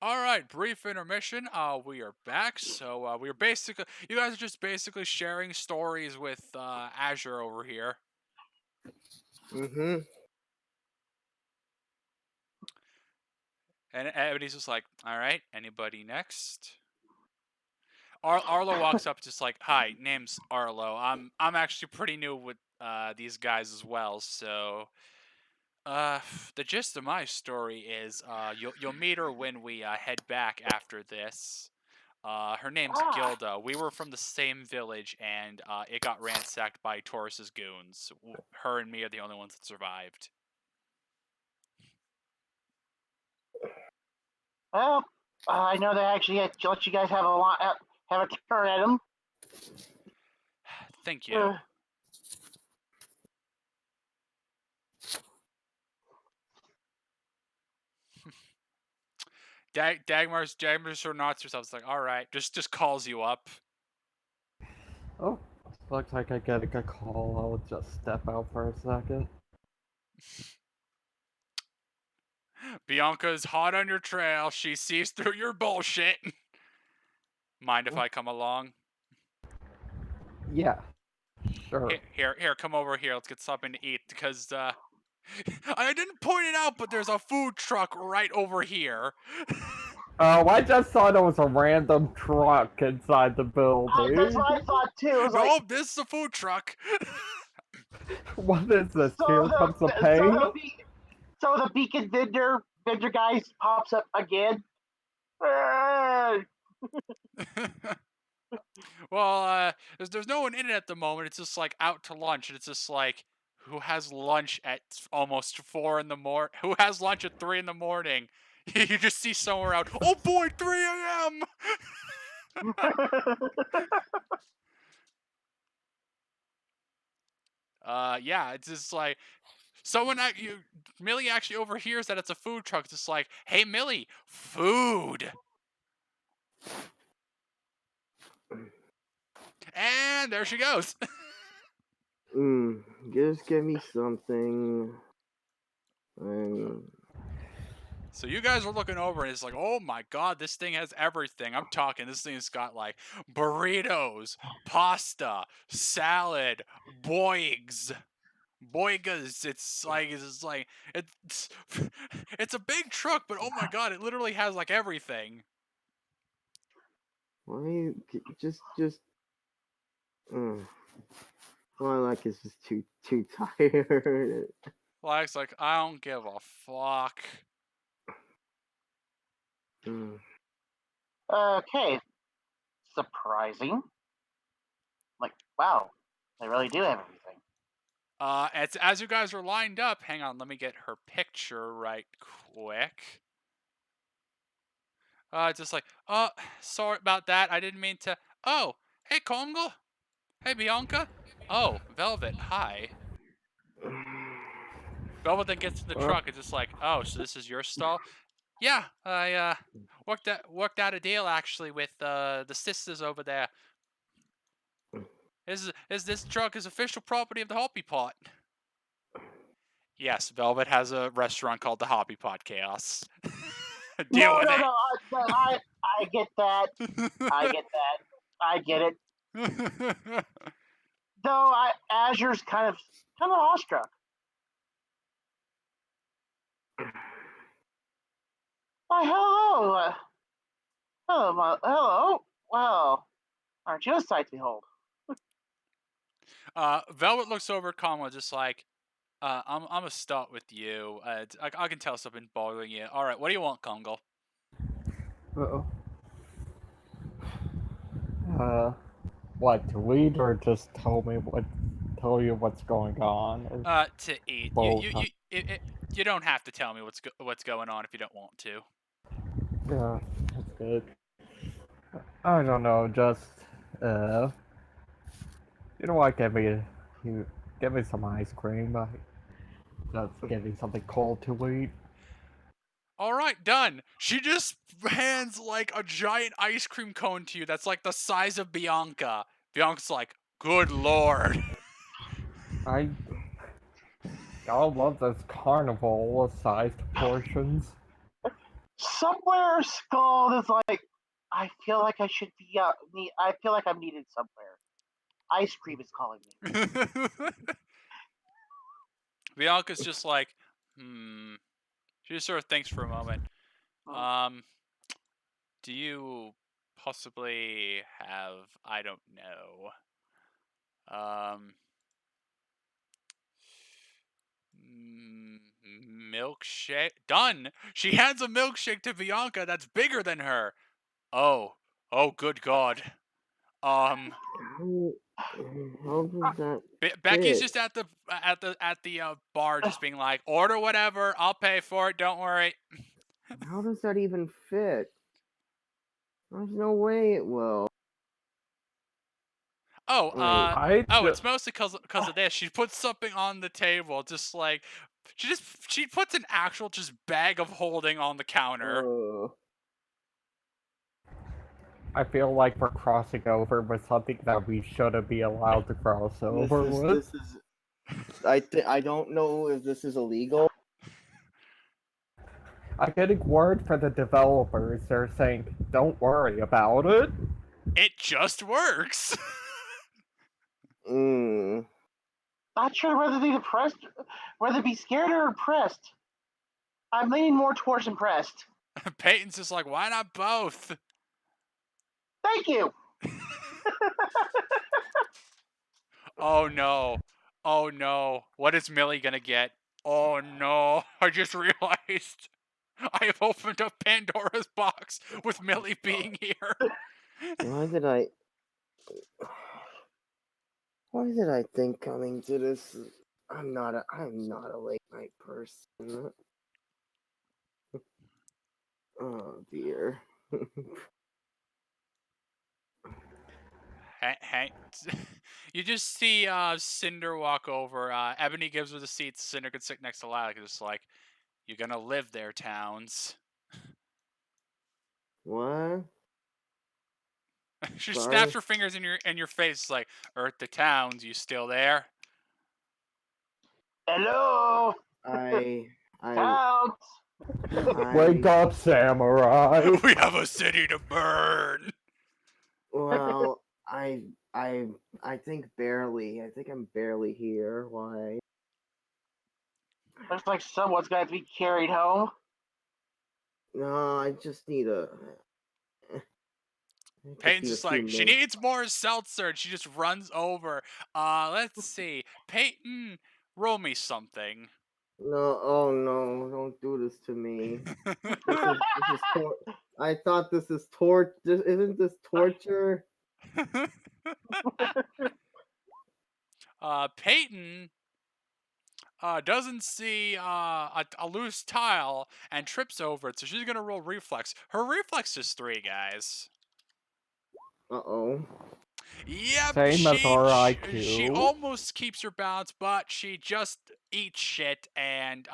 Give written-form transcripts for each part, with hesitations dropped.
All right, brief intermission. We are back. So we're basically, you guys are just basically sharing stories with Azure over here, Mm-hmm. and everybody's just like, "All right, anybody next?" Arlo walks up, just like, "Hi, name's Arlo. I'm actually pretty new with these guys as well. So uh, the gist of my story is you'll meet her when we head back after this. Her name's Ah, Gilda. We were from the same village, and it got ransacked by Taurus's goons. Her and me are the only ones that survived. well, I know they actually let you guys have have a turn at them. Thank you. Dagmar's sort of nods herself. It's like, all right, just calls you up. Oh, looks like I get a call. I'll just step out for a second. Bianca's hot on your trail. She sees through your bullshit. Mind if I come along? Yeah, sure. Here, come over here. Let's get something to eat because I didn't point it out, but there's a food truck right over here. Oh, I just thought it was a random truck inside the That's building. what I thought too. It was like, No, this is a food truck. What is this? so Here the comes the so pain? the beacon vendor guy pops up again. Uh, Well, there's no one in it at the moment. It's just like out to lunch, and it's just like who has lunch at almost 4 in the morning? Who has lunch at 3 in the morning? You just see somewhere out. Oh boy, 3 a.m. Yeah, it's just like someone at you. Millie actually overhears that it's a food truck. It's just like, hey Millie, food. And there she goes. Just give me something. And So you guys are looking over and it's like, oh my god, this thing has everything. I'm talking, this thing's got like burritos, pasta, salad, boigas. It's it's a big truck, but oh my god, it literally has like everything. why you just my luck is just too tired. Like I don't give a fuck. Mm. okay, surprising. Like, wow, they really do have everything. As you guys are lined up, hang on, let me get her picture right quick. Just like, sorry about that. I didn't mean to. Oh, hey, Kongo. Hey, Bianca. Oh, Velvet. Hi. Velvet then gets in the truck and just like, oh, so this is your stall? Yeah, I worked out a deal actually with the sisters over there. Is this truck is official property of the Hoppy Pot? Yes, Velvet has a restaurant called the Hoppy Pot Chaos. Deal No, with no, no. I get that. I get that. I get it. it. Though Azure's kind of awestruck. Why, hello, hello. Wow, aren't you a sight to behold? Velvet looks over at Kamala just like, I'm gonna start with you. I can tell something bothering you. All right, what do you want, Kongo? Uh-oh. Uh, what, to eat or just tell you what's going on? To eat. Both. You don't have to tell me what's going on if you don't want to. Yeah, that's good. I don't know, just, uh, you know what, you, get me some ice cream. Just getting something cold to eat. All right, done. She just hands like a giant ice cream cone to you that's like the size of Bianca. Bianca's like, good lord. I love those carnival-sized portions. somewhere Skull is like, I feel like I should be I feel like I'm needed somewhere. Ice cream is calling me. Bianca's just like, hmm. She just sort of thinks for a moment. Do you possibly have, I don't know, milkshake? Done! She hands a milkshake to Bianca that's bigger than her. Oh, good God. How, how does that Becky's fit? just at the bar, just being like, order whatever, I'll pay for it, don't worry. How does that even fit? There's no way it will. Oh, Wait, it's mostly cause of this. She puts something on the table, just like she puts an actual just bag of holding on the counter. I feel like we're crossing over with something that we shouldn't be allowed to cross over with. this is. I don't know if this is illegal. I'm getting word from the developers. They're saying, don't worry about it. It just works. Not sure whether to be scared or impressed. I'm leaning more towards impressed. Peyton's just like, why not both? Thank you. Oh no. Oh no. What is Millie gonna get? Oh no. I just realized I have opened up Pandora's box with Millie being here. Why did I? Why did I think coming to this? I'm not a late night person. Oh dear. Hank, you just see Cinder walk over. Ebony gives her the seat so Cinder could sit next to Lilac. Just like, you're gonna live there, Towns. What? She Sorry. snaps her fingers in your face, like, Earth to Towns, you still there? Hello, I Towns. Wake up, samurai! We have a city to burn. Well, I think barely. I think I'm barely here. Why? Looks like someone's got to be carried home. No, I just need a. Peyton's just like, she needs more seltzer, and she just runs over. Let's see. Peyton, roll me something. No, oh no! Don't do this to me. This is I thought this is Isn't this torture? Peyton doesn't see a loose tile and trips over it, so she's gonna roll reflex. Her reflex is 3, guys. Uh-oh. Yep, Same as our she IQ. almost keeps her balance, but she just eats shit, and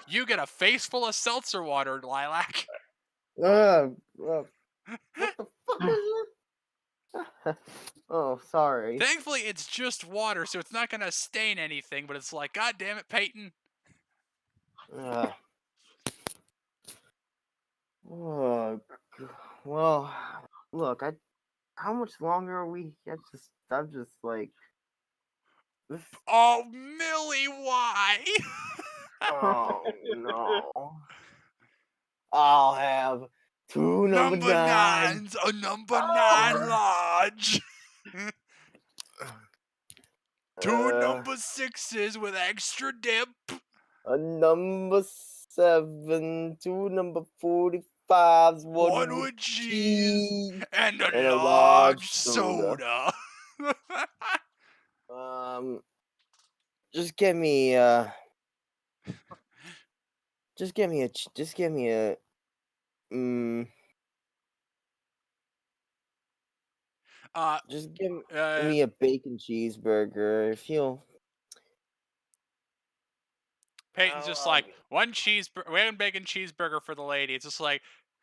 you get a face full of seltzer water, Lilac. What the fuck is it? Oh, sorry. Thankfully, it's just water, so it's not gonna stain anything. But it's like, God damn it, Peyton. Oh, well, look, how much longer are we? I'm just like this. Oh, Millie, why? Oh no! I'll have two number Number nine. nine's a number 9 large. Two number 6s with extra dip. A number 7, two number 45s, One with cheese and a large soda. Just give me just give me a just give me a bacon cheeseburger if you'll. Peyton's just like, one bacon cheeseburger for the lady. It's just like,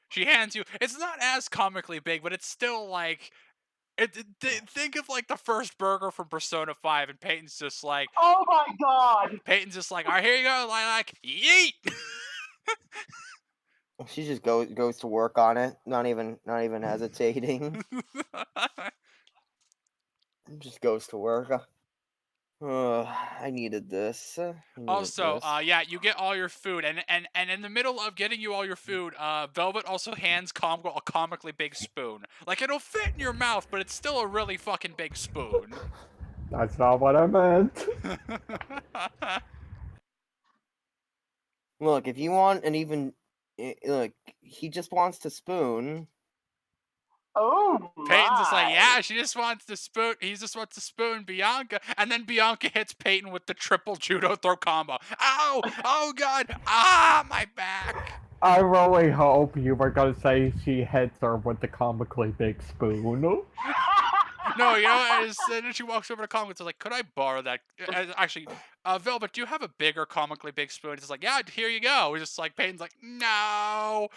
she hands you, it's not as comically big, but it's still like, think of like the first burger from Persona 5, and Peyton's just like, oh my god! all right, here you go, Lilac, yeet! She just goes to work on it, not even hesitating. Just goes to work. I needed this. I needed Also, this. yeah, you get all your food, and in the middle of getting you all your food, Velvet also hands Comgo a comically big spoon. Like it'll fit in your mouth, but it's still a really fucking big spoon. That's not what I meant. Look, if you want an even, look, he just wants to spoon. Oh Peyton's just like, my! yeah, she just wants to spoon. He just wants to spoon Bianca, and then Bianca hits Peyton with the triple judo throw combo. Ow! Oh god! Ah, my back. I really hope you were gonna say she hits her with the comically big spoon. No, you know, and then she walks over to Comic and like, could I borrow that? Actually, Velvet, do you have a bigger comically big spoon? It's like, yeah, here you go. It's just like Peyton's like, no.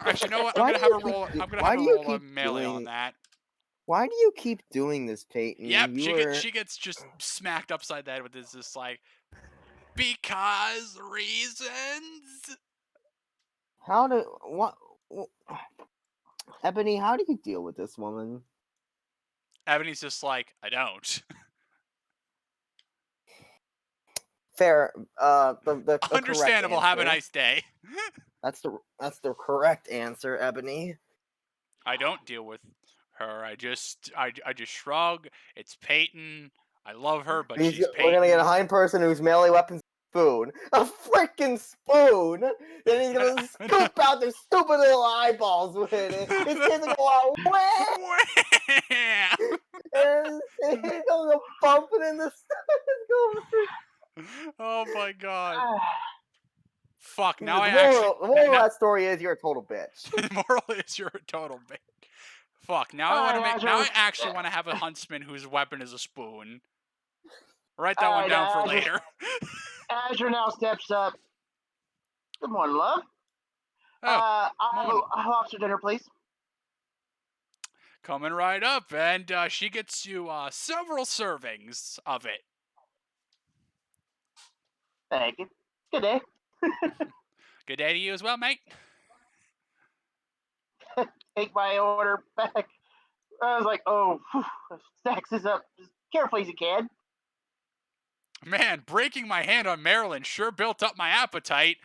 Actually, you know what? I'm Why gonna do have you a keep? roll. I'm gonna have Why a do you roll of keep melee on doing? that. Why do you keep doing this, Yep, Peyton? You were. she gets just smacked upside the head with this just like because reasons. How do what? Ebony, how do you deal with this woman? Ebony's just like, I don't. Fair. The correct Understandable. Have a answer. nice day. That's the correct answer, Ebony. I don't deal with her. I just shrug. It's Peyton. I love her, but she's We're gonna get a Peyton. hind person whose melee weapon's spoon. A freaking spoon! Then he's gonna scoop out their stupid little eyeballs with it. His kids are go out, wham! And he's gonna go bumping in the Oh my god. Fuck, now I The actually moral of that story is you're a total bitch. moral is you're a total bitch. Fuck, now I want to Alright, make now Azure. I actually want to have a huntsman whose weapon is a spoon. Write that one Alright, down for Azure. later. Azure now steps up. Good morning, love. Oh, I'll morning. have lobster dinner, please. Coming right up, and she gets you several servings of it. Thank you. Good day. Good day to you as well, mate. Take my order back. I was like, oh, stacks this up as carefully as you can. Man, breaking my hand on Maryland sure built up my appetite.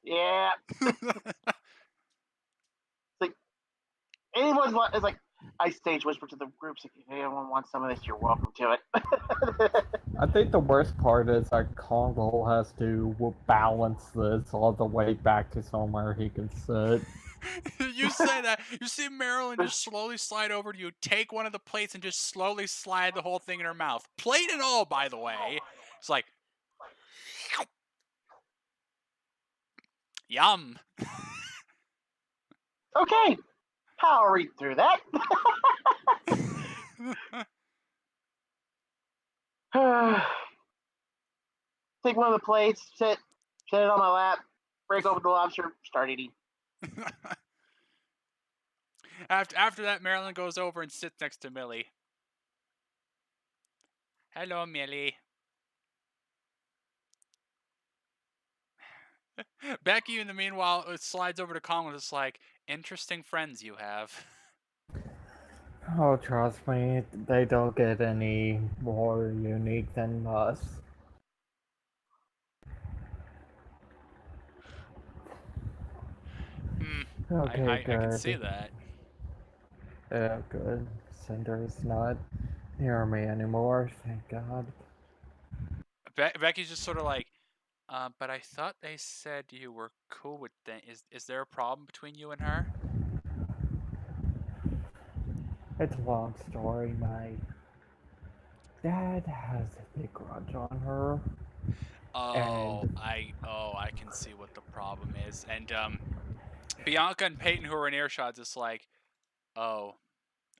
Yeah. It's like it's like I stage whisper to the groups if anyone wants some of this, you're welcome to it. I think the worst part is that Congo has to balance this all the way back to somewhere he can sit. You say that. You see Marilyn just slowly slide over to you, take one of the plates, and just slowly slide the whole thing in her mouth. Plate and all, by the way. It's like, yum. Okay, I'll read through that. Take one of the plates, set it on my lap, break open the lobster, start eating. After that, Marilyn goes over and sits next to Millie. Hello, Millie. Becky, in the meanwhile, slides over to Colin. It's like, interesting friends you have. Oh, trust me, they don't get any more unique than us. Okay, I can see good. that. Good. Cinder's not near me anymore, thank God. Becky's just sort of like, but I thought they said you were cool with that. Is there a problem between you and her? It's a long story. My dad has a big grudge on her, and I can see what the problem is. And Bianca and Peyton, who are in earshot, just like, oh,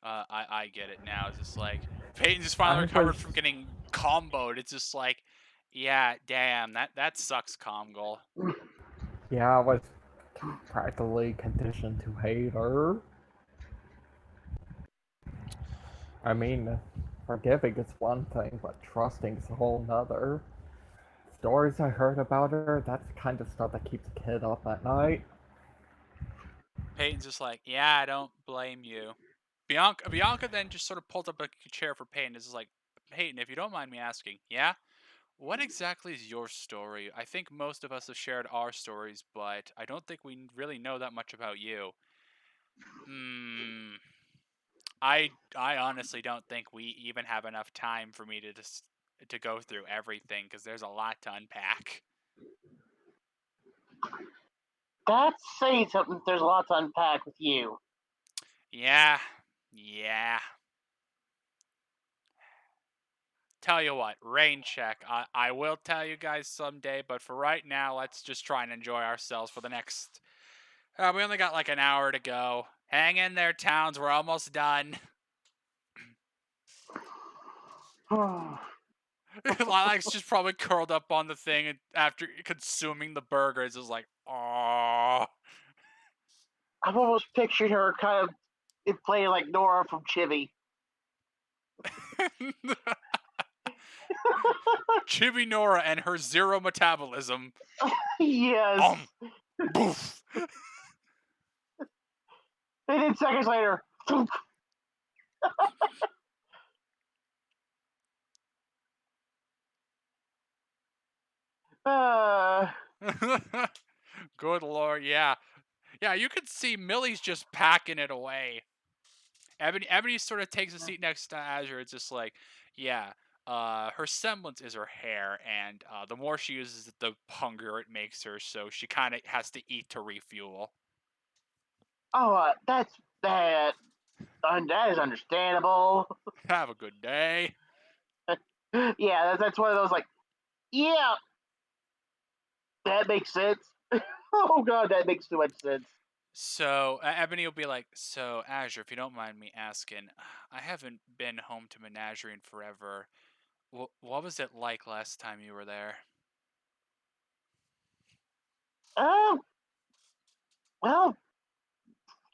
I get it now. It's just like Peyton just finally I recovered was, from getting comboed. It's just like, yeah, damn, that sucks, Comgol. yeah, I was practically conditioned to hate her. I mean, forgiving is one thing, but trusting is a whole nother. stories I heard about her, that's the kind of stuff that keeps a kid up at night. Peyton's just like, yeah, I don't blame you. Bianca then just sort of pulled up a chair for Peyton. Is like, Peyton, if you don't mind me asking, yeah, what exactly is your story? I think most of us have shared our stories, but I don't think we really know that much about you. Hmm. I honestly don't think we even have enough time for me to just to go through everything because there's a lot to unpack. That's saying something. There's a lot to unpack with you. Yeah, yeah. Tell you what, rain check. I will tell you guys someday, but for right now, let's just try and enjoy ourselves for the next. We only got like an hour to go. Hang in there, towns. We're almost done. Lilac's just probably curled up on the thing and after consuming the burgers. Is like, oh. I've almost pictured her kind of playing like Nora from Chibi. Chibi Nora and her zero metabolism. Yes. Boof. And then seconds later, thunk. uh, Good lord, yeah. Yeah, you can see Millie's just packing it away. Ebony sort of takes a seat next to Azure. It's just like, yeah, her semblance is her hair, and the more she uses it, the hungrier it makes her, so she kind of has to eat to refuel. that's that. That is understandable. Have a good day. Yeah, that's one of those like, yeah, that makes sense. Oh god, that makes too much sense. So Ebony will be like, "So Azure, if you don't mind me asking, I haven't been home to Menagerie in forever. What was it like last time you were there?" Oh, well,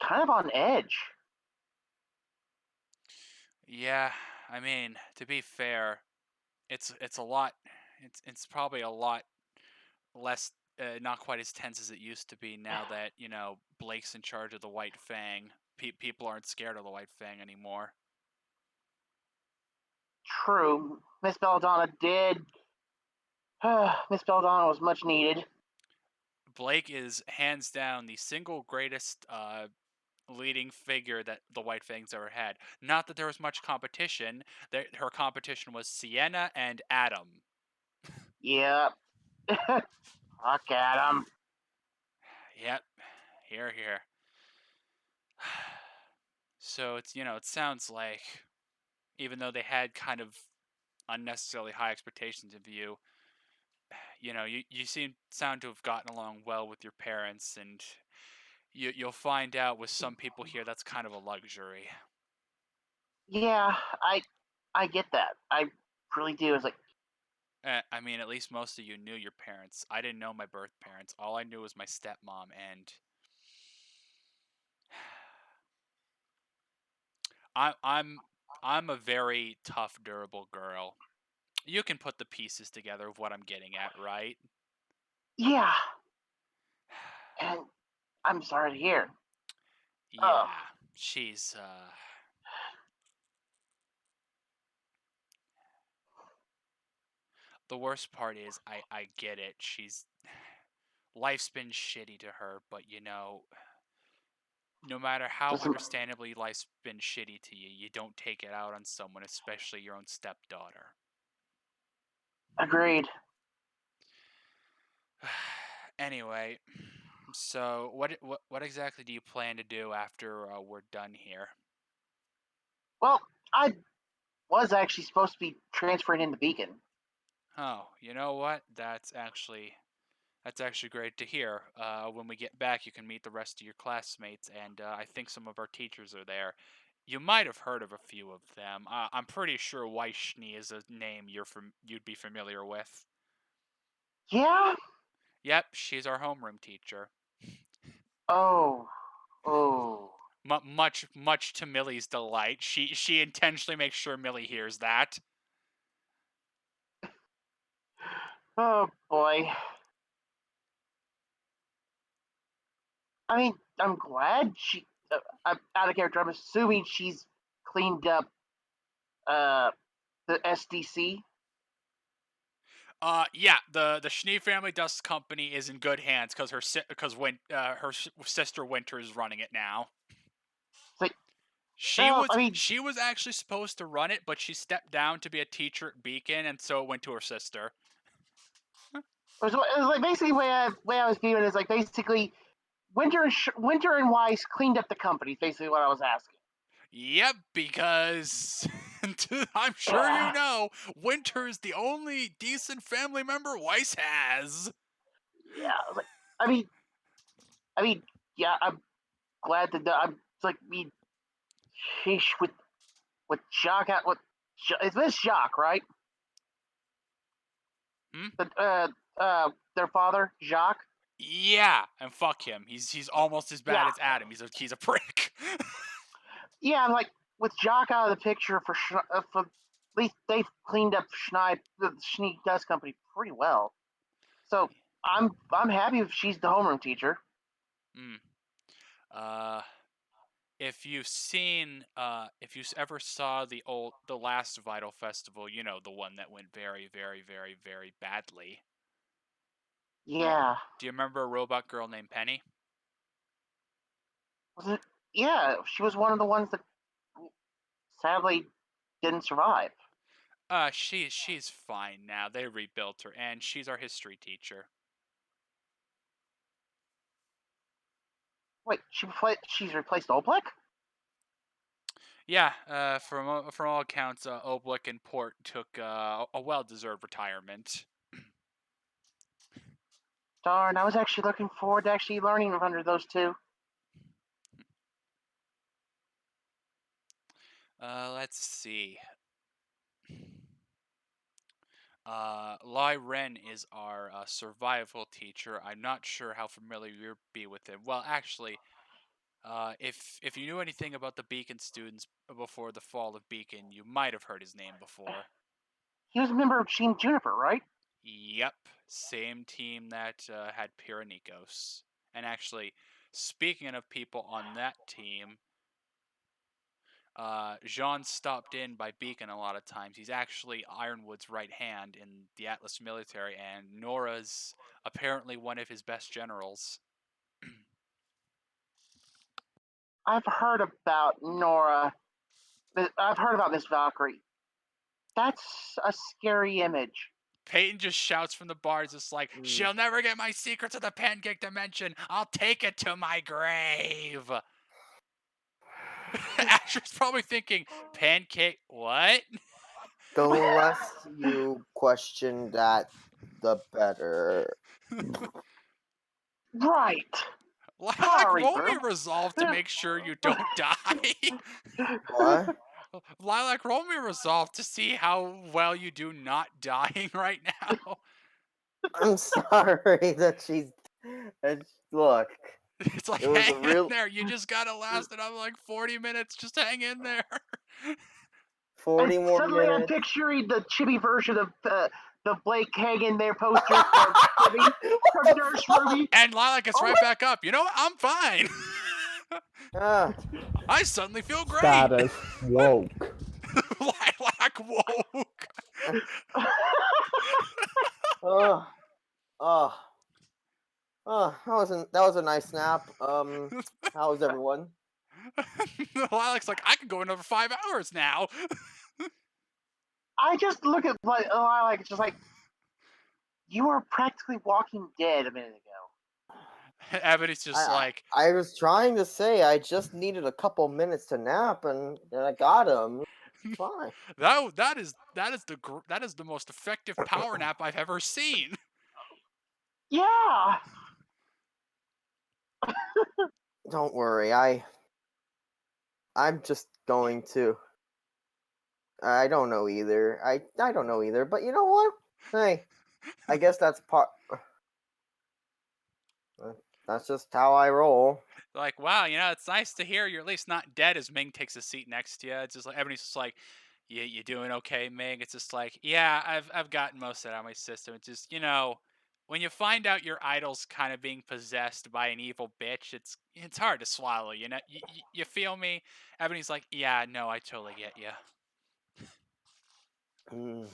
kind of on edge. Yeah, I mean, to be fair, it's a lot. It's probably a lot less, not quite as tense as it used to be now that Blake's in charge of the White Fang. People aren't scared of the White Fang anymore. True, Miss Belladonna did. Miss Belladonna was much needed. Blake is hands down the single greatest leading figure that the White Fangs ever had. Not that there was much competition. Her competition was Sienna and Adam. Yep. Fuck Adam. Yep, here. So it sounds like even though they had kind of unnecessarily high expectations of you, you sound to have gotten along well with your parents, and you'll find out with some people here that's kind of a luxury. Yeah, I get that. I really do. It's like, I mean, at least most of you knew your parents. I didn't know my birth parents. All I knew was my stepmom, and I, I'm I'm a very tough, durable girl. You can put the pieces together of what I'm getting at, right? yeah, and I'm sorry to hear. Oh, Yeah, she's the worst part is I get it. She's life's been shitty to her, but no matter how doesn't understandably life's been shitty to you, you don't take it out on someone, especially your own stepdaughter. agreed. Anyway, so what exactly do you plan to do after we're done here? Well, I was actually supposed to be transferring in the beacon. Oh, you know what? That's actually great to hear. When we get back, you can meet the rest of your classmates, and I think some of our teachers are there. You might have heard of a few of them. I'm pretty sure Weishni is a name you'd be familiar with. Yeah. Yep, she's our homeroom teacher. Oh. Oh. Much to Millie's delight. She intentionally makes sure Millie hears that. Oh boy. I mean, I'm glad she. I'm out of character. I'm assuming she's cleaned up uh the SDC. Yeah, the Schnee Family Dust Company is in good hands because her sister Winter is running it now. It's like, She well, was I mean, she was actually supposed to run it, but she stepped down to be a teacher at Beacon, and so it went to her sister. it was like basically way I was viewing it is like basically Winter and Weiss cleaned up the company. Is basically what I was asking. Yep, because I'm sure you know, Winter is the only decent family member Weiss has. Yeah, I was like, I mean, I mean, yeah, I'm glad that I'm it's like me, sheesh, with Jacques at what is this Jacques, right? Hmm? Their father, Jacques. Yeah, and fuck him. He's almost as bad Yeah, as Adam. He's a prick. yeah. I'm like with Jacques out of the picture for at least they've cleaned up the Schnee Dust Company pretty well. So I'm happy if she's the homeroom teacher. Hmm. Uh, if you ever saw the last Vital Festival, you know, the one that went very, very, very, very badly. Yeah, Do you remember a robot girl named Penny? was it? Yeah, she was one of the ones that sadly didn't survive. She's fine now. They rebuilt her, and she's our history teacher. Wait, she's replaced Oblick? Yeah, from all accounts, Oblick and Port took a well-deserved retirement. Darn, I was actually looking forward to actually learning under those two. Let's see. Lai Ren is our survival teacher. I'm not sure how familiar you'll be with him. Well, actually, if you knew anything about the Beacon students before the fall of Beacon, you might have heard his name before. He was a member of Team Juniper, right? Yep, same team that had Pyranikos. And actually, speaking of people on that team, Jean stopped in by Beacon a lot of times. He's actually Ironwood's right hand in the Atlas military, and Nora's apparently one of his best generals. I've heard about Nora. I've heard about Miss Valkyrie. That's a scary image. Peyton just shouts from the bars, just like, Mm. "She'll never get my secret to the pancake dimension. I'll take it to my grave." Asher's probably thinking, "Pancake what?" The less you question that, the better. Right. Lilac, Sorry, roll bro. me resolve to make sure you don't die. What? Lilac, roll me resolve to see how well you do not dying right now. I'm sorry that she's. Look, It's like, it was hang a in real there. You just gotta last another like 40 minutes. Just hang in there. 40 more Suddenly, I'm minutes. picturing the chibi version of the Blake hanging there poster from Chibi from Nurse Ruby. And Lilac gets Oh right back up. You know what? I'm fine. Ah, I suddenly feel great. Status woke. Lilac woke. my. oh, oh, that was a nice snap. How was everyone? Lilac's like, I could go another 5 hours now. I just look at like it's just like you were practically Walking Dead a minute ago. Ebony's just like, I was trying to say I just needed a couple minutes to nap, and I got him. It's fine. that is the most effective power nap I've ever seen. Yeah. Don't worry, I'm just going to. I don't know either. I don't know either. But you know what? Hey, I guess that's part. That's just how I roll. Like, wow, it's nice to hear you're at least not dead as Ming takes a seat next to you. It's just like Ebony's just like, You doing okay, Meg? It's just like, yeah, I've gotten most of it out of my system. It's just, when you find out your idol's kind of being possessed by an evil bitch, it's hard to swallow. You feel me? Ebony's like, yeah, no, I totally get you. Mm.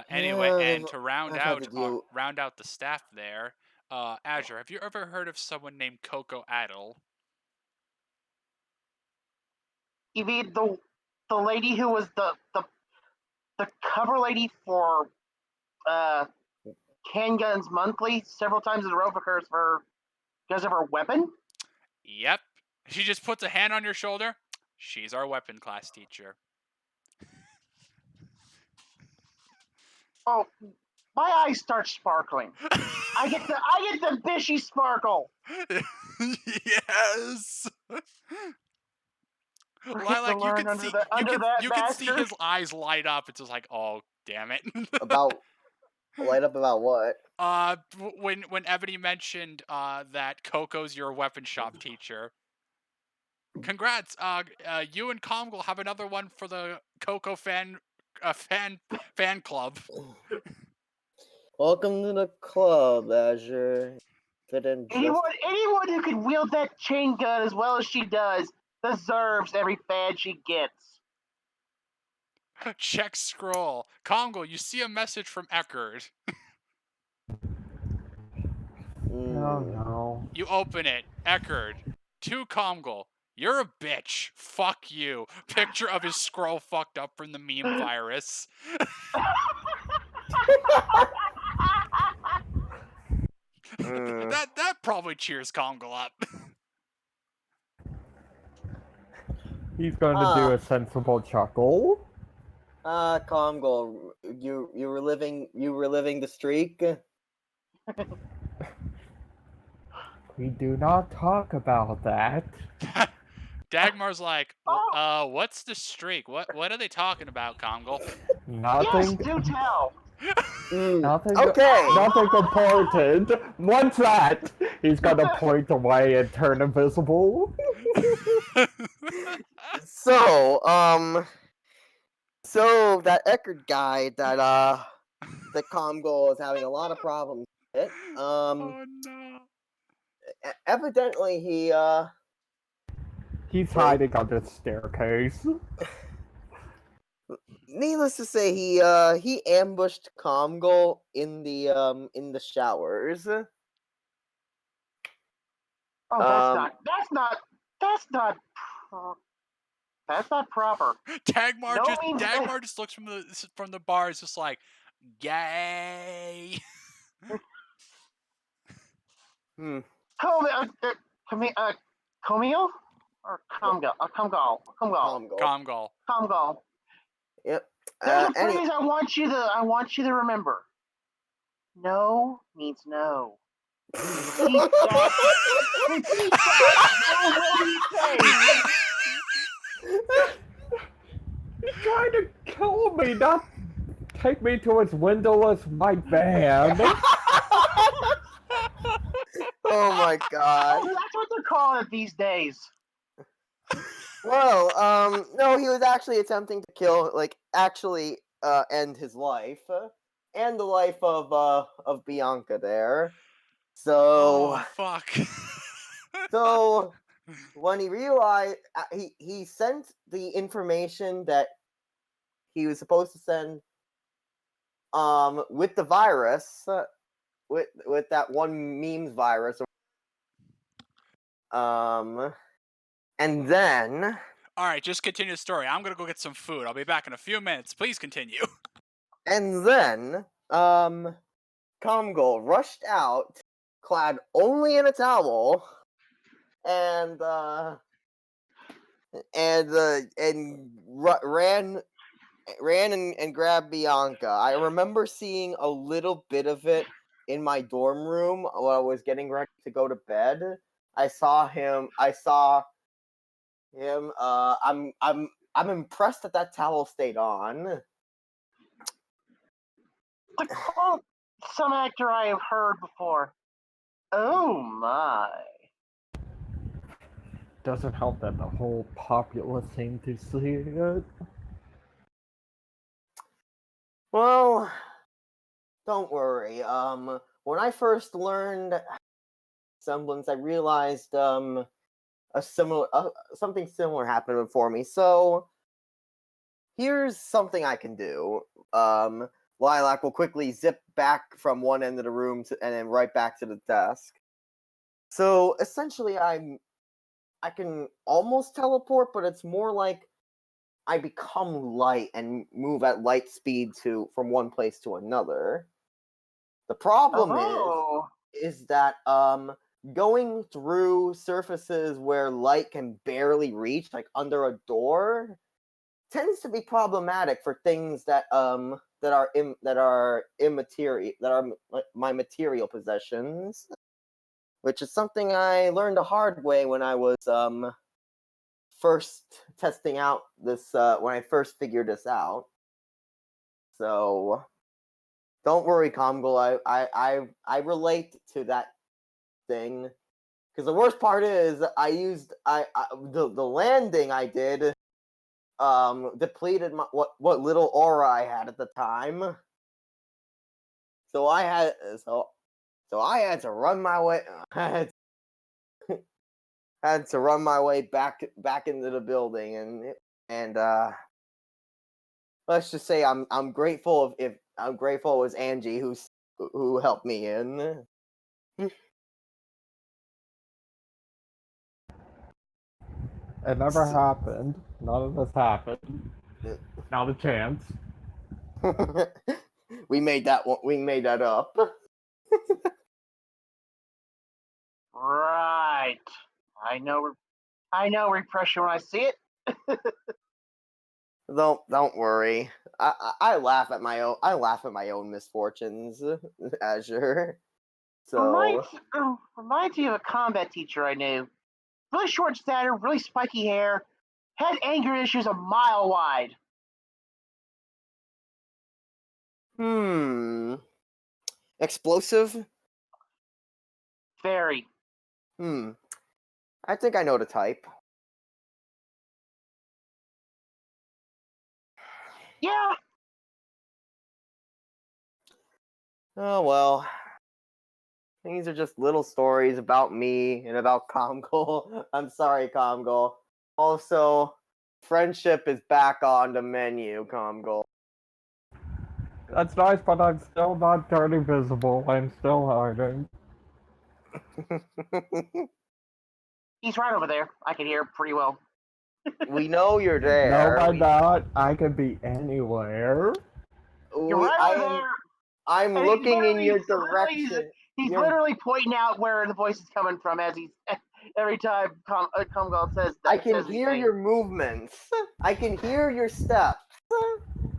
Anyway, and Yeah, to round I've had out to deal. the staff there, Azure, have you ever heard of someone named Coco Adel? You mean the lady who was the cover lady for Handguns Monthly several times in a row because of her weapon? Yep. She just puts a hand on your shoulder. She's our weapon class teacher. Oh, my eyes start sparkling. I get the fishy sparkle. Yes. I get to Lilac, you learn can see you under can that you can see master. his eyes light up. It's just like, oh, damn it. About light up about what? When Ebony mentioned that Coco's your weapon shop teacher. Congrats. You and Calm will have another one for the Coco fan club. Welcome to the club, Azure. Fit in just Anyone who can wield that chain gun as well as she does deserves every fan she gets. Check scroll. Congo, you see a message from Eckerd. Oh no. You open it. Eckerd. To Congo. You're a bitch. Fuck you. Picture of his scroll fucked up from the meme virus. that probably cheers Congo up. He's going to do a sensible chuckle. Comgo, you were living the streak. We do not talk about that. Dagmar's like, Oh. What's the streak? What are they talking about, Congo? Yes, Nothing. do tell. Nothing. Okay. Nothing important. Once that, he's gonna point away and turn invisible. So, so that Eckerd guy that Comgo is having a lot of problems with. Oh no. Evidently He's hiding under the staircase. needless to say, he ambushed Comgo in the showers. Oh, that's not proper. Dagmar No means Dagmar just looks from the bar. It's just like, yay. Comio or Comgal? Comgo. Comgal. Yep. There's a phrase I want you to remember. No means no. Repeat that. Repeat that. What do you say? He's trying to kill me, not take me to his windowless white van. Oh my god. Oh, that's what they're calling it these days. Well, no, he was actually attempting to kill, end his life, and the life of Bianca there. So, Oh fuck. so when he realized, he sent the information that he was supposed to send, with the virus, with that one memes virus, and then. All right, just continue the story. I'm gonna go get some food. I'll be back in a few minutes. Please continue. And then, Comgol rushed out, clad only in a towel, and ran and grabbed Bianca. I remember seeing a little bit of it in my dorm room while I was getting ready to go to bed. I saw him. I'm impressed that towel stayed on. To quote some actor I have heard before, oh my. doesn't help that the whole populace seemed to see it. Well, don't worry. When I first learned semblance, I realized something similar happened before me. So here's something I can do. Lilac will quickly zip back from one end of the room and then right back to the desk. So essentially, I can almost teleport, but it's more like I become light and move at light speed from one place to another. The problem Oh, is that going through surfaces where light can barely reach, like under a door, tends to be problematic for things that are immaterial, that are my material possessions, which is something I learned the hard way when I was first testing out this when I first figured this out. So don't worry, Comgol. I relate to that thing because the worst part is the landing I did depleted what little aura I had at the time. So I had to run my way. Had to run my way back into the building, and let's just say I'm grateful if I'm grateful it was Angie who helped me in. It never happened. None of this happened. Not a chance. We made that up. right. I know repression when I see it. Don't worry. I laugh at my own misfortunes, Azure. So Reminds me of a combat teacher I knew. Really short stature, really spiky hair, had anger issues a mile wide. hmm, explosive. Very. Hmm, I think I know the type. Yeah. Oh well, these are just little stories about me and about Comgol. I'm sorry, Comgol. Also, friendship is back on the menu, Comgol. That's nice, but I'm still not turning visible. I'm still hiding. He's right over there. I can hear pretty well. We know you're No, there. I'm not. I could be anywhere. You're right over there. I'm And looking in your direction. he's literally pointing out where the voice is coming from as he's every time Comgal says that. I can hear your movements. I can hear your steps.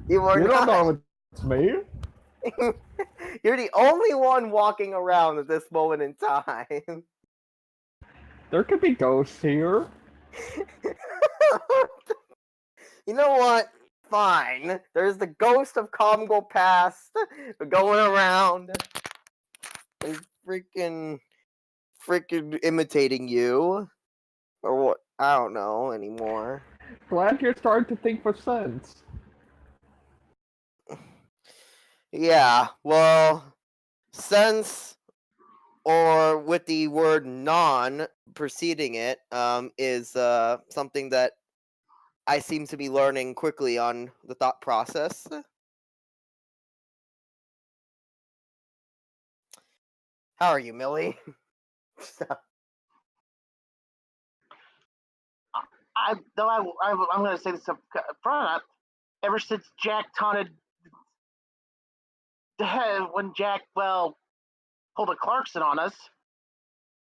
You are You don't not. know it's me. You're the only one walking around at this moment in time. There could be ghosts here. You know what? Fine. There's the ghost of Comgo Past going around and freaking imitating you. Or what? I don't know anymore. Glad you're starting to think for sense. Yeah, well, sense or with the word non preceding it is something that I seem to be learning quickly on the thought process. How are you, Millie? I'm going to say this up front. Ever since Jack taunted when Jack pulled a Clarkson on us,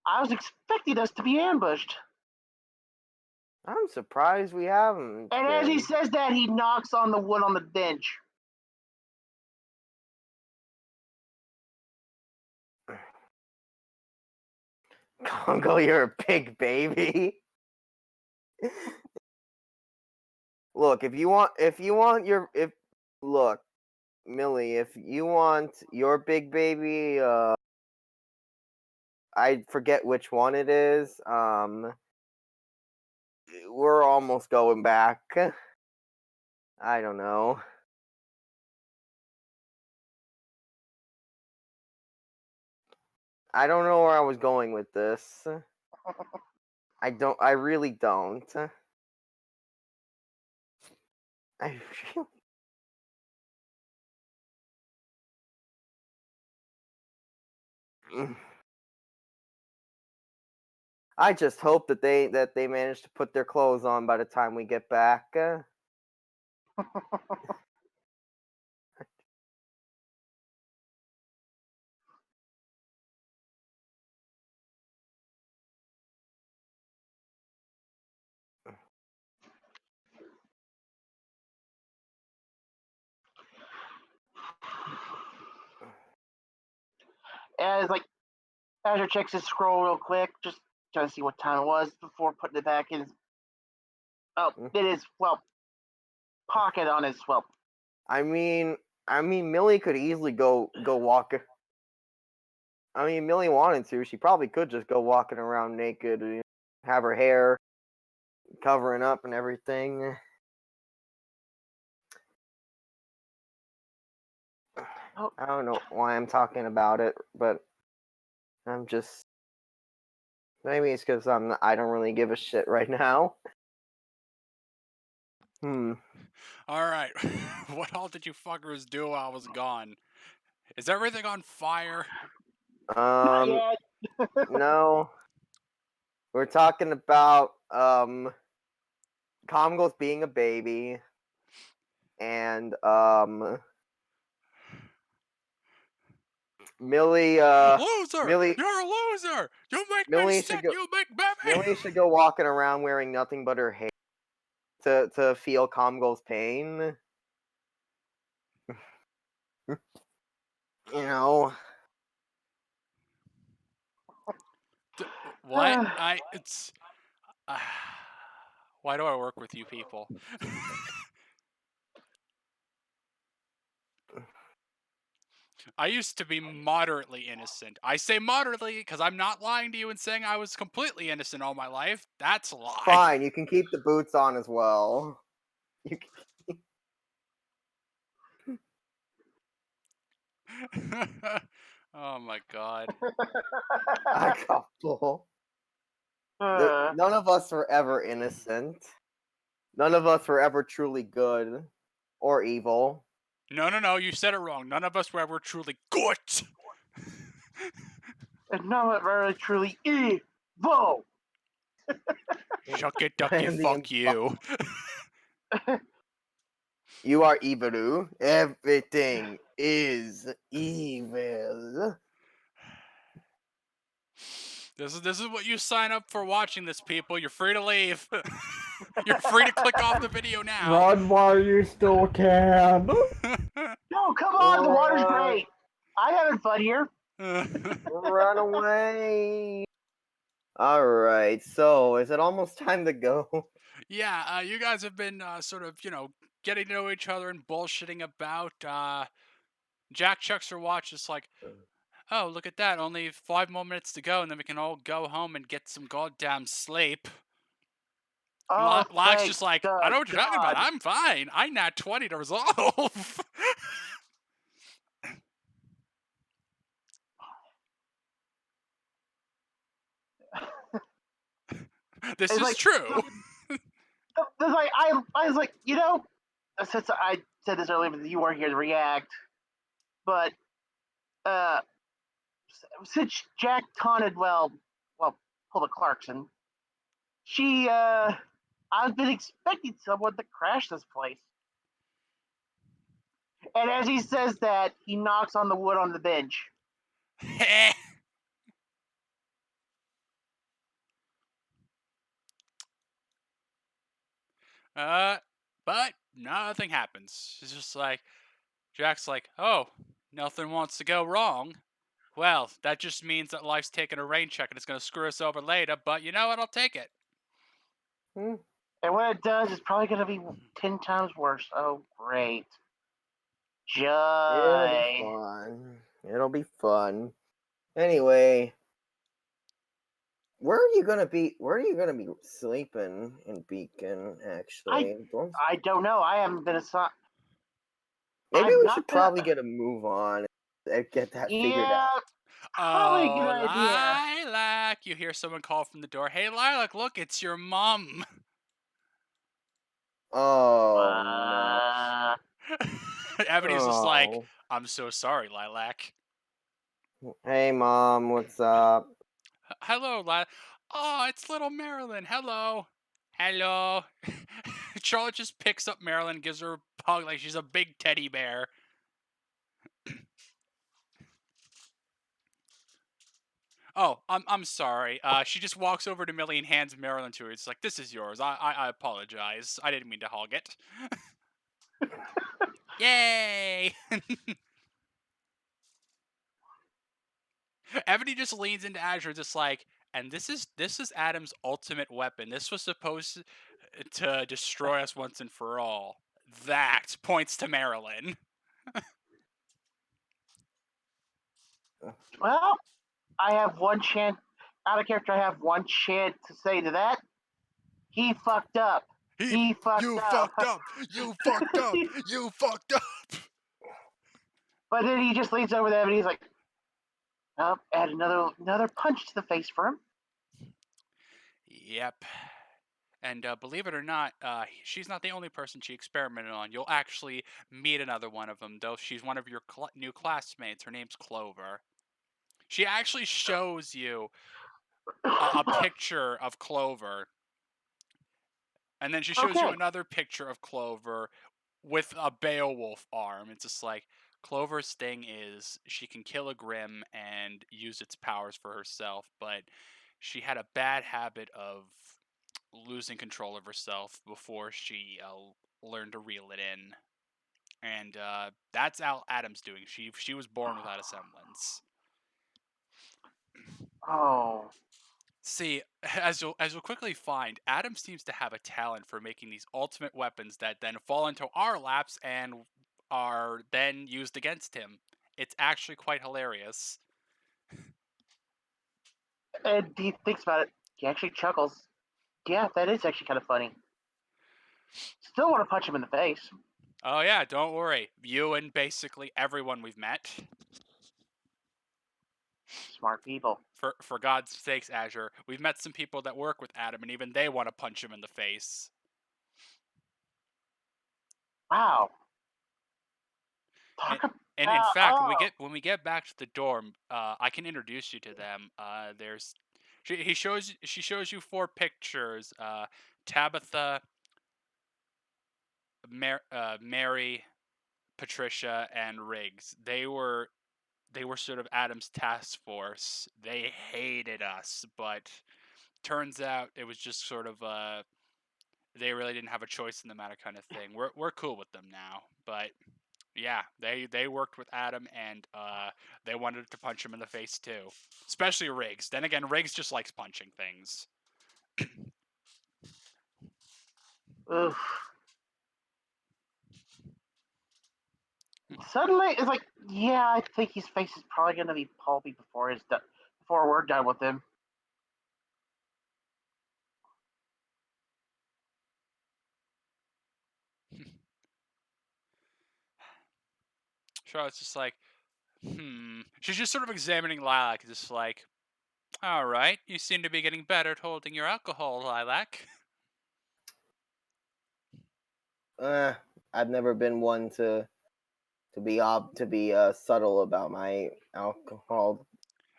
I was expecting us to be ambushed. I'm surprised we haven't. And as he says that, he knocks on the wood on the bench. Congo, you're a big baby. Look, if Millie, if you want your big baby, I forget which one it is. we're almost going back. I don't know. I don't know where I was going with this. I really don't. I really... I just hope that they manage to put their clothes on by the time we get back. And it's like Azure checks his scroll real quick, just trying to see what time it was before putting it back in. Oh, it is pocket on his I mean, Millie could easily go walk. I mean, Millie wanted to. She probably could just go walking around naked, and have her hair covering up and everything. Oh. I don't know why I'm talking about it, but I'm just... maybe it's because I don't really give a shit right now. All right. What all did you fuckers do while I was gone? Is everything on fire? Not yet. No. We're talking about Comgos being a baby, and Millie Loser! Millie You're a loser! You make me Millie sick! should go You make baby! Millie should go walking around wearing nothing but her hair to feel Comgos pain. You know. What? It's... why do I work with you people? I used to be moderately innocent. I say moderately because I'm not lying to you and saying I was completely innocent all my life. That's a lie. Fine, you can keep the boots on as well. You Oh my god. a couple. None of us were ever innocent. None of us were ever truly good or evil. No, you said it wrong. None of us were ever truly good. And now it really truly evil. Shuck it, I ducky, am the fuck you. You are evil. Everything is evil. This is what you sign up for watching this, people. You're free to leave. You're free to click off the video now. Run while you still can. No, come on, the water's great. I'm having fun here. Run away. Alright, so is it almost time to go? Yeah, you guys have been sort of, getting to know each other and bullshitting about. Jack checks her watch, just like, oh, look at that. Only 5 more minutes to go, and then we can all go home and get some goddamn sleep. Oh, Locke's just like, I know what you're talking about. God. I'm fine. I nat 20 to resolve. This is It's like, true. It's like I was like, since I said this earlier, but you weren't here to react. But since Jack taunted, pulled a Clarkson, I've been expecting someone to crash this place. And as he says that, he knocks on the wood on the bench. But nothing happens. It's just like, Jack's like, oh, nothing wants to go wrong. Well, that just means that life's taking a rain check and it's going to screw us over later, but you know what? I'll take it. Hmm. And when it does, it's probably going to be 10 times worse. Oh, great. It'll be Joy. fun. It'll be fun. Anyway, Where are you gonna be sleeping in Beacon? I Actually, don't. I don't know. I haven't been assigned. Maybe I've we not should been. probably get a move on and get that figured Yeah, out. probably a good Oh, idea. Lilac! You hear someone call from the door. Hey, Lilac, look, it's your mom. Oh no. Uh, Ebony's just like, Oh. I'm so sorry, Lilac. Hey mom, what's up? Hello, Lilac. Oh, it's little Marilyn. Hello. Hello. Charlotte just picks up Marilyn, gives her a hug like she's a big teddy bear. Oh, I'm sorry. She just walks over to Millie and hands Marilyn to her. It's like, this is yours. I apologize. I didn't mean to hog it. Yay! Ebony just leans into Azure, just like, and this is Adam's ultimate weapon. This was supposed to destroy us once and for all. That points to Marilyn. well, I have one chance. Out of character, I have one chance to say to that. He fucked up. He fucked You up. fucked up. You fucked up. You fucked up. But then he just leans over there and he's like, "Oh, add another punch to the face for him." Yep. And believe it or not, she's not the only person she experimented on. You'll actually meet another one of them, though. She's one of your new classmates. Her name's Clover. She actually shows you a picture of Clover, and then she shows you Okay. another picture of Clover with a Beowulf arm. It's just like Clover's thing is she can kill a Grim and use its powers for herself, but she had a bad habit of losing control of herself before she learned to reel it in. And that's Al Adams doing. She was born without a semblance. Oh. See, as you'll quickly find, Adam seems to have a talent for making these ultimate weapons that then fall into our laps and are then used against him. It's actually quite hilarious. And he thinks about it. He actually chuckles. Yeah, that is actually kind of funny. Still want to punch him in the face. Oh yeah, don't worry. You and basically everyone we've met. Smart people. For God's sakes, Azure, we've met some people that work with Adam, and even they want to punch him in the face. Wow. And, Talk and in about. fact, when we Oh. get back to the dorm, I can introduce you to them. There's she shows you four pictures. Tabitha, Mary, Patricia, and Riggs. They were sort of Adam's task force. They hated us, but turns out it was just sort of they really didn't have a choice in the matter kind of thing. We're cool with them now, but yeah, they worked with Adam and they wanted to punch him in the face too, especially Riggs. Then again, Riggs just likes punching things. Oof. Suddenly, it's like, yeah, I think his face is probably gonna be pulpy before we're done with him. Charlotte's just like, She's just sort of examining Lilac, just like, all right, you seem to be getting better at holding your alcohol, Lilac. Uh, I've never been one to be subtle about my alcohol.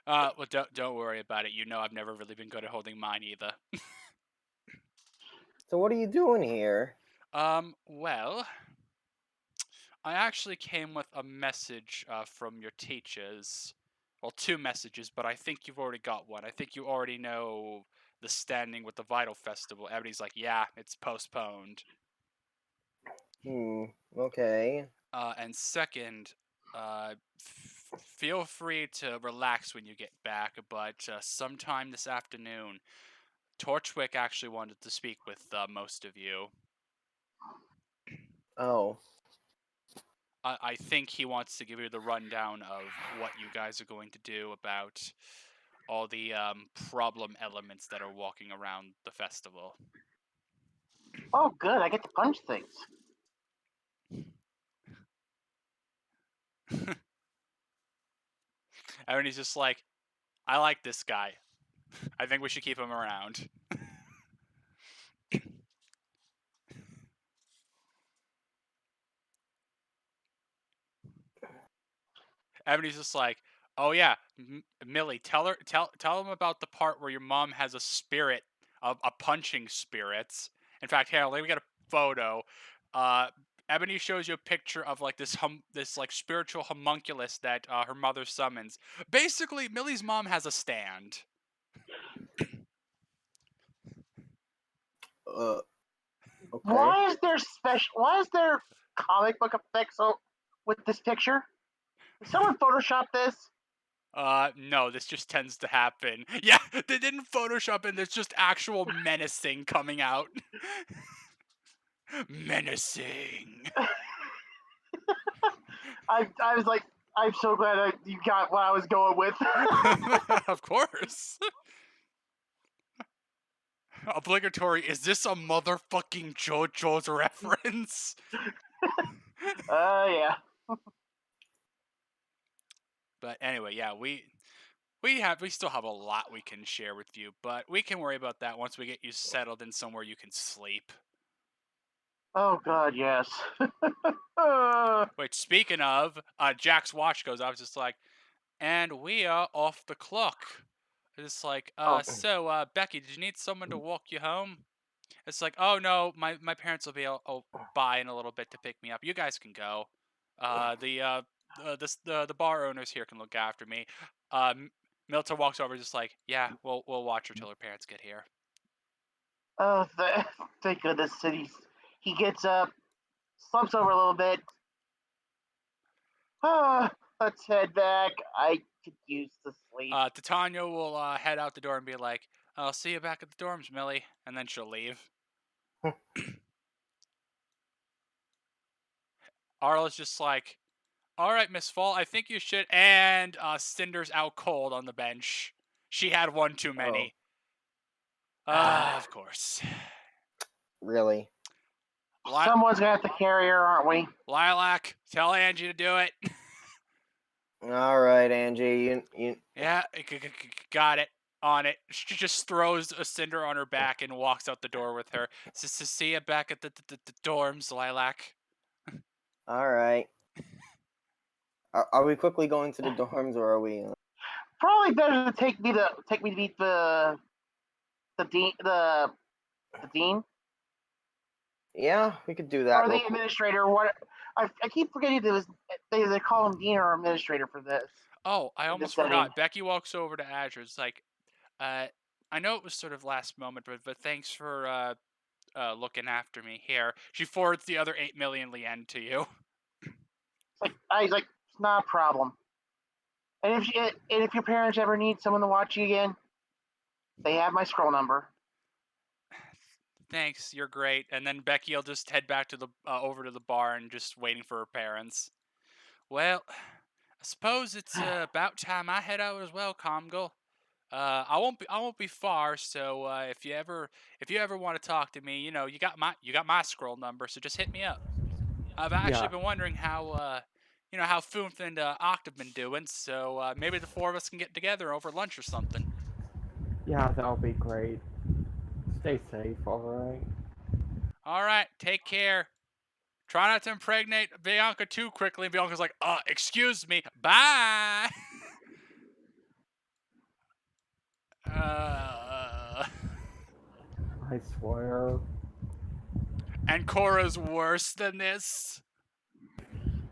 Well, don't worry about it. You know, I've never really been good at holding mine either. So what are you doing here? Well, I actually came with a message from your teachers. Well, two messages, but I think you've already got one. I think you already know the standing with the Vital Festival. Everybody's like, yeah, it's postponed. Okay. And second, feel free to relax when you get back, but sometime this afternoon, Torchwick actually wanted to speak with most of you. Oh. I think he wants to give you the rundown of what you guys are going to do about all the problem elements that are walking around the festival. Oh, good. I get to punch things. And he's just like, I like this guy. I think we should keep him around. Ebony's just like, oh yeah, Millie, tell him about the part where your mom has a spirit, a punching spirit. In fact, here, let me get a photo. Uh, Ebony shows you a picture of like this like spiritual homunculus that her mother summons. Basically, Millie's mom has a stand. Okay. Why is there Why is there comic book effects with this picture? Did someone Photoshop this? No, this just tends to happen. Yeah, they didn't Photoshop it. There's just actual menacing coming out. Menacing. I was like, I'm so glad you got what I was going with. Of course. Obligatory. Is this a motherfucking JoJo's reference? Yeah. But anyway, yeah, we still have a lot we can share with you, but we can worry about that once we get you settled in somewhere you can sleep. Oh God, yes. Uh, Which, speaking of, Jack's watch goes off, just like, and we are off the clock. It's like, oh, Becky, did you need someone to walk you home? It's like, oh no, my parents will be by in a little bit to pick me up. You guys can go. The bar owners here can look after me. Milton walks over, just like, yeah, we'll watch her till her parents get here. oh, thank goodness. He gets up, slumps over a little bit. Let's head back. I could use the sleep. Titania will head out the door and be like, I'll see you back at the dorms, Millie, and then she'll leave. Arla's just like, all right, Miss Fall, I think you should. And Cinder's out cold on the bench. She had one too many. Of course. Really? Someone's gonna have to carry her, aren't we? Lilac, tell Angie to do it. All right, Angie. You. Yeah, got it. On it. She just throws a Cinder on her back and walks out the door with her. See you back at the dorms, Lilac. All right. Are we quickly going to the dorms, or are we? Probably better to take me to meet the dean, the dean, Yeah, we could do that. or Real the quick. administrator. What I keep forgetting they call him dean or administrator for this. Oh, I In almost this setting. forgot. Becky walks over to Azure. It's like, I know it was sort of last moment, but thanks for looking after me. Here, she forwards the other 8 million lien to you. He's like, it's not a problem. And if your parents ever need someone to watch you again, they have my scroll number. Thanks, you're great. And then Becky will just head back to the over to the bar and just waiting for her parents. Well, I suppose it's about time I head out as well, Comgal. I won't be far. So if you ever want to talk to me, you got my scroll number. So just hit me up. I've actually Yeah, been wondering how how Foonf and Oct have been doing. So maybe the four of us can get together over lunch or something. yeah, that'll be great. Stay safe, alright? All right, take care. Try not to impregnate Bianca too quickly. And Bianca's like, excuse me, bye. uh, I swear. and Cora's worse than this.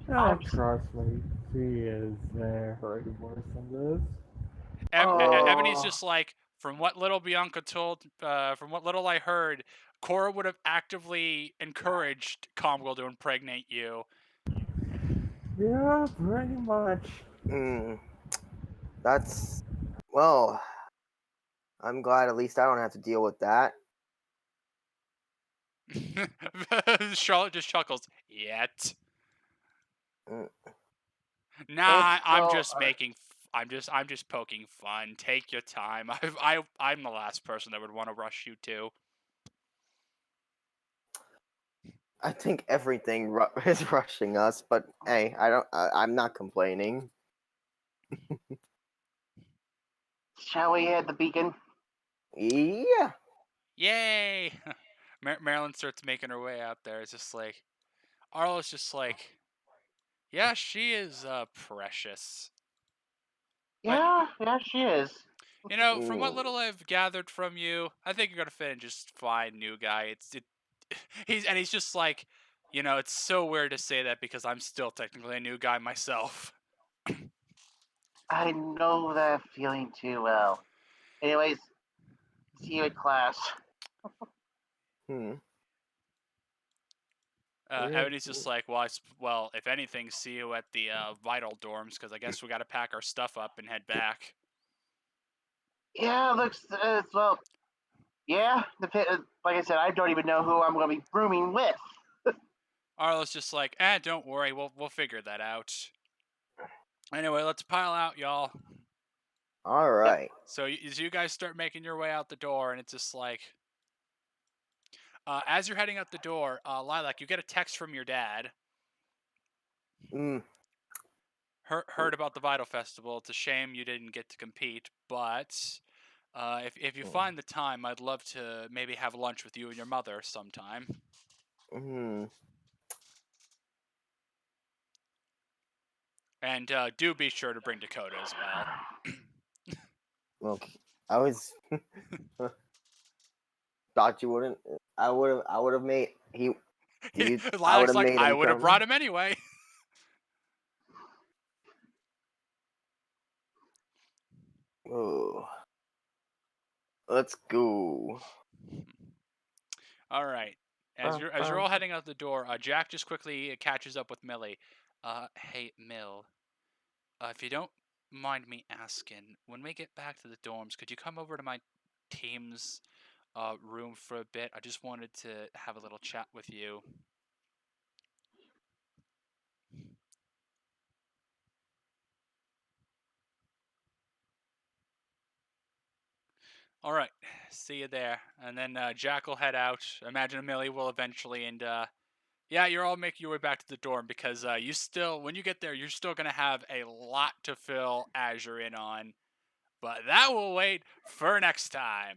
No, trust me. She is very worse than this. Ebony's Oh, just like, from what little Bianca told, from what little I heard, Cora would have actively encouraged Comwell to impregnate you. Yeah, pretty much. That's. Well, I'm glad at least I don't have to deal with that. Charlotte just chuckles. Yet. Mm. Nah, it's I'm still. just making I'm just poking fun. Take your time. I'm the last person that would want to rush you too. I think everything is rushing us, but hey, I'm not complaining. Shall we hit the beacon? Yeah. Yay! Marilyn starts making her way out there. It's just like Arlo's just like, yeah, she is precious. But Yeah, she is. from what Mm, little I've gathered from you, I think you're gonna fit in just fine, new guy. He's just like, it's so weird to say that because I'm still technically a new guy myself. I know that feeling too well. Anyways, see you in class. hmm. And he's just like, well, if anything, see you at the vital dorms because I guess we got to pack our stuff up and head back. Yeah, looks well. Yeah, like I said, I don't even know who I'm going to be rooming with. Arlo's just like, don't worry, we'll figure that out. Anyway, let's pile out, y'all. All Yep. right. So as you guys start making your way out the door, and it's just like, as you're heading out the door, Lilac, you get a text from your dad. Mm, Heard about the Vital Festival. It's a shame you didn't get to compete, but if you mm, find the time, I'd love to maybe have lunch with you and your mother sometime. mm. And do be sure to bring Dakota as well. Okay. I was thought you wouldn't. I would have made he. Do you? I would Lilac's have like, made I him would have brought come. him anyway. Oh, let's go. All right. As you're all heading out the door, Jack just quickly catches up with Millie. Hey Mill, if you don't mind me asking, when we get back to the dorms, could you come over to my team's room for a bit? I just wanted to have a little chat with you. All right, see you there. And then Jack will head out. Imagine Millie will eventually, and yeah, you're all making your way back to the dorm because when you get there, you're still gonna have a lot to fill as you're in on. But that will wait for next time.